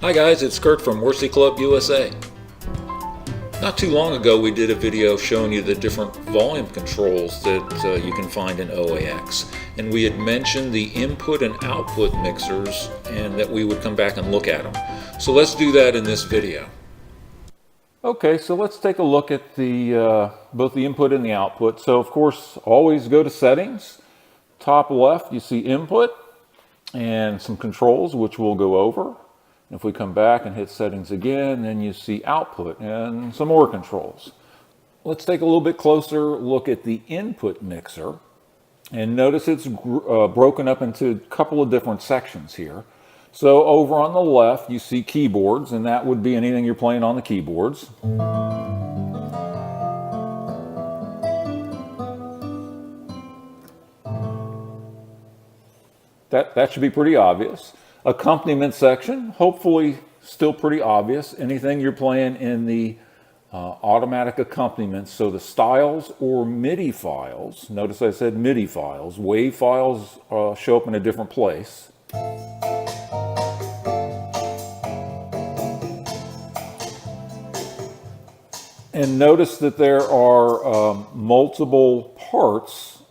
Hi guys, it's Kurt from Wersi Club USA. Not too long ago we did a video showing you the different volume controls that you can find in OAX, and we had mentioned the input and output mixers and that we would come back and look at them. So let's do that in this video. Okay, so let's take a look at the both the input and the output. So of course, always go to settings. Top left you see input and some controls which we'll go over. If we come back and hit settings again, then you see output and some more controls. Let's take a little bit closer look at the input mixer, and notice it's broken up into a couple of different sections here. So over on the left you see keyboards, and that would be anything you're playing on the keyboards. That should be pretty obvious. Accompaniment section, hopefully still pretty obvious. Anything you're playing in the automatic accompaniment, so the styles or MIDI files, notice I said MIDI files, wave files show up in a different place. And notice that there are multiple parts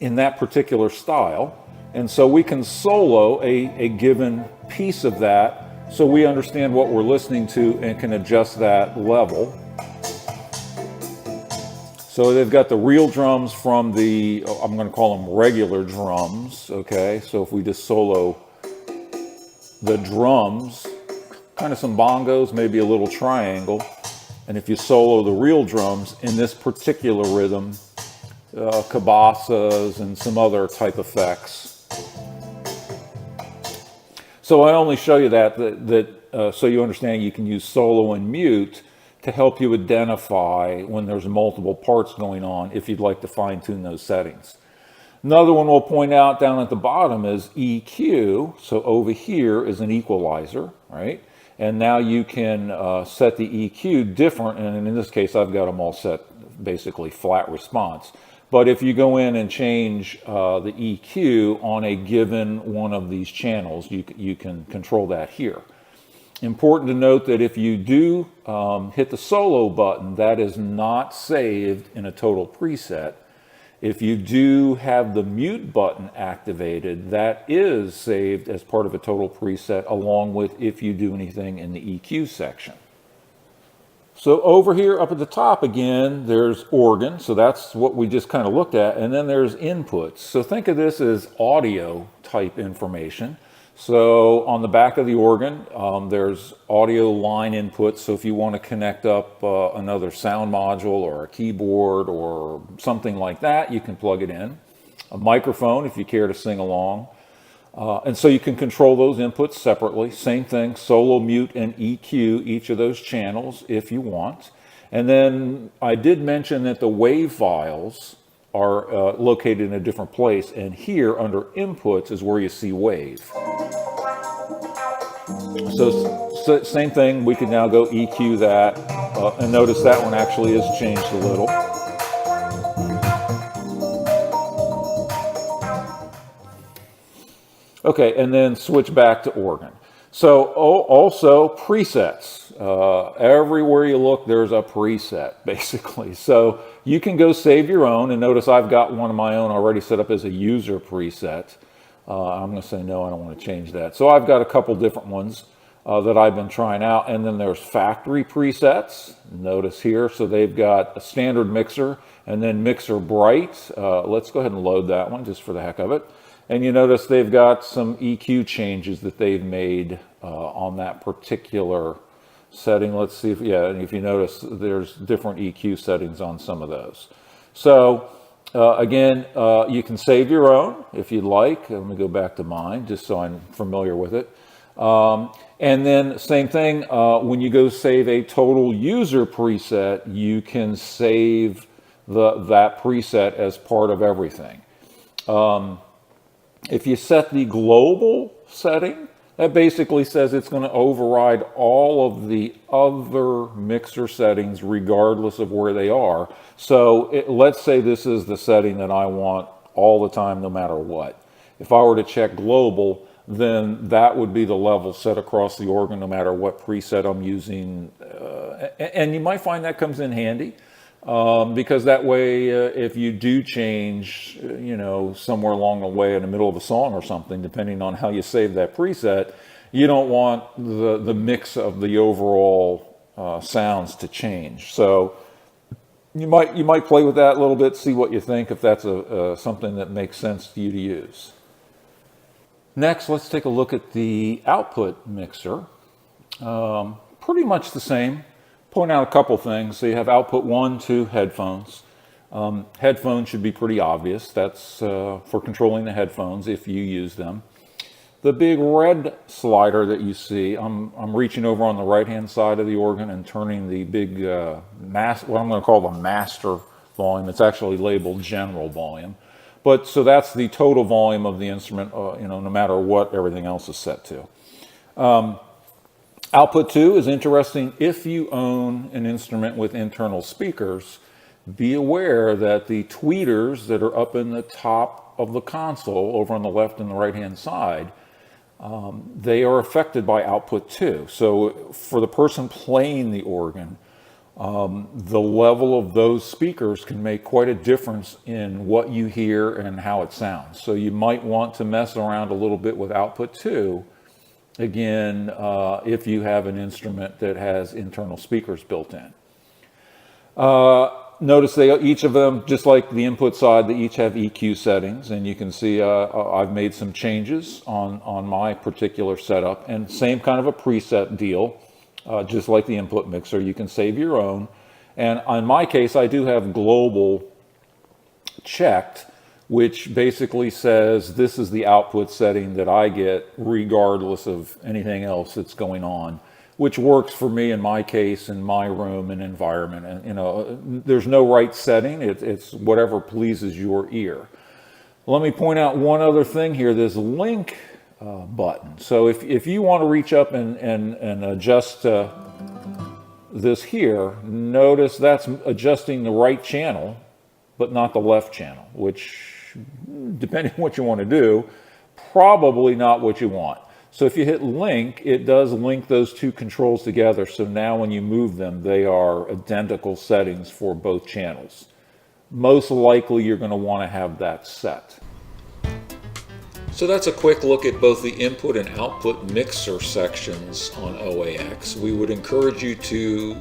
in that particular style. And so we can solo a given piece of that so we understand what we're listening to and can adjust that level. So they've got the real drums from the, I'm going to call them regular drums, okay? So if we just solo the drums, kind of some bongos, maybe a little triangle. And if you solo the real drums in this particular rhythm, cabasas and some other type effects. So I only show you that so you understand you can use solo and mute to help you identify when there's multiple parts going on if you'd like to fine tune those settings. Another one we'll point out down at the bottom is EQ. So over here is an equalizer, right? And now you can set the EQ different, and in this case I've got them all set basically flat response. But if you go in and change the EQ on a given one of these channels, you can control that here. Important to note that if you do hit the solo button, that is not saved in a total preset. If you do have the mute button activated, that is saved as part of a total preset, along with if you do anything in the EQ section. So over here up at the top again, there's organ. So that's what we just kind of looked at. And then there's inputs. So think of this as audio type information. So on the back of the organ, there's audio line inputs. So if you want to connect up another sound module or a keyboard or something like that, you can plug it in. A microphone if you care to sing along. And so you can control those inputs separately. Same thing, solo, mute, and EQ each of those channels if you want. And then I did mention that the wave files are located in a different place. And here under inputs is where you see wave. So same thing, we can now go EQ that. And notice that one actually is changed a little. Okay, and then switch back to organ. So also presets. Everywhere you look, there's a preset, basically. So you can go save your own, and notice I've got one of my own already set up as a user preset. I'm going to say no, I don't want to change that. So I've got a couple different ones that I've been trying out, and then there's factory presets. Notice here, so they've got a standard mixer, and then mixer bright. Let's go ahead and load that one just for the heck of it. And you notice they've got some EQ changes that they've made on that particular setting. Let's see if, yeah, and if you notice, there's different EQ settings on some of those. So again, you can save your own if you'd like. Let me go back to mine just so I'm familiar with it. And then same thing, when you go save a total user preset, you can save that preset as part of everything. If you set the global setting, that basically says it's going to override all of the other mixer settings regardless of where they are. So let's say this is the setting that I want all the time, no matter what. If I were to check global, then that would be the level set across the organ, no matter what preset I'm using. And you might find that comes in handy, because that way, if you do change, somewhere along the way in the middle of a song or something, depending on how you save that preset, you don't want the mix of the overall sounds to change. So you might play with that a little bit, see what you think, if that's something that makes sense to you to use. Next, let's take a look at the output mixer. Pretty much the same. Point out a couple things. So you have output 1, 2, headphones. Headphones should be pretty obvious. That's for controlling the headphones if you use them. The big red slider that you see, I'm reaching over on the right-hand side of the organ and turning the big what I'm going to call the master volume. It's actually labeled general volume. But so that's the total volume of the instrument, no matter what everything else is set to. Output 2 is interesting. If you own an instrument with internal speakers, be aware that the tweeters that are up in the top of the console over on the left and the right-hand side, they are affected by output 2. So for the person playing the organ, the level of those speakers can make quite a difference in what you hear and how it sounds. So you might want to mess around a little bit with output 2, again, if you have an instrument that has internal speakers built in. Notice each of them, just like the input side, they each have EQ settings, and you can see I've made some changes on my particular setup, and same kind of a preset deal. Just like the input mixer, you can save your own. And in my case, I do have global checked, which basically says this is the output setting that I get regardless of anything else that's going on, which works for me in my case, in my room and environment. And there's no right setting. It's whatever pleases your ear. Let me point out one other thing here. This link button. So if you want to reach up and adjust this here, notice that's adjusting the right channel, but not the left channel, which, depending on what you want to do, probably not what you want. So if you hit link, it does link those two controls together. So now when you move them, they are identical settings for both channels. Most likely you're going to want to have that set. So that's a quick look at both the input and output mixer sections on OAX. We would encourage you to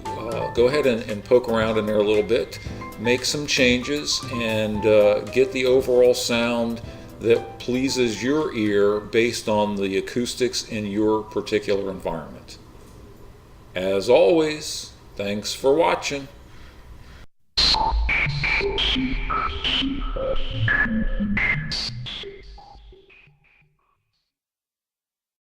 go ahead and poke around in there a little bit, make some changes, and get the overall sound that pleases your ear based on the acoustics in your particular environment. As always, thanks for watching.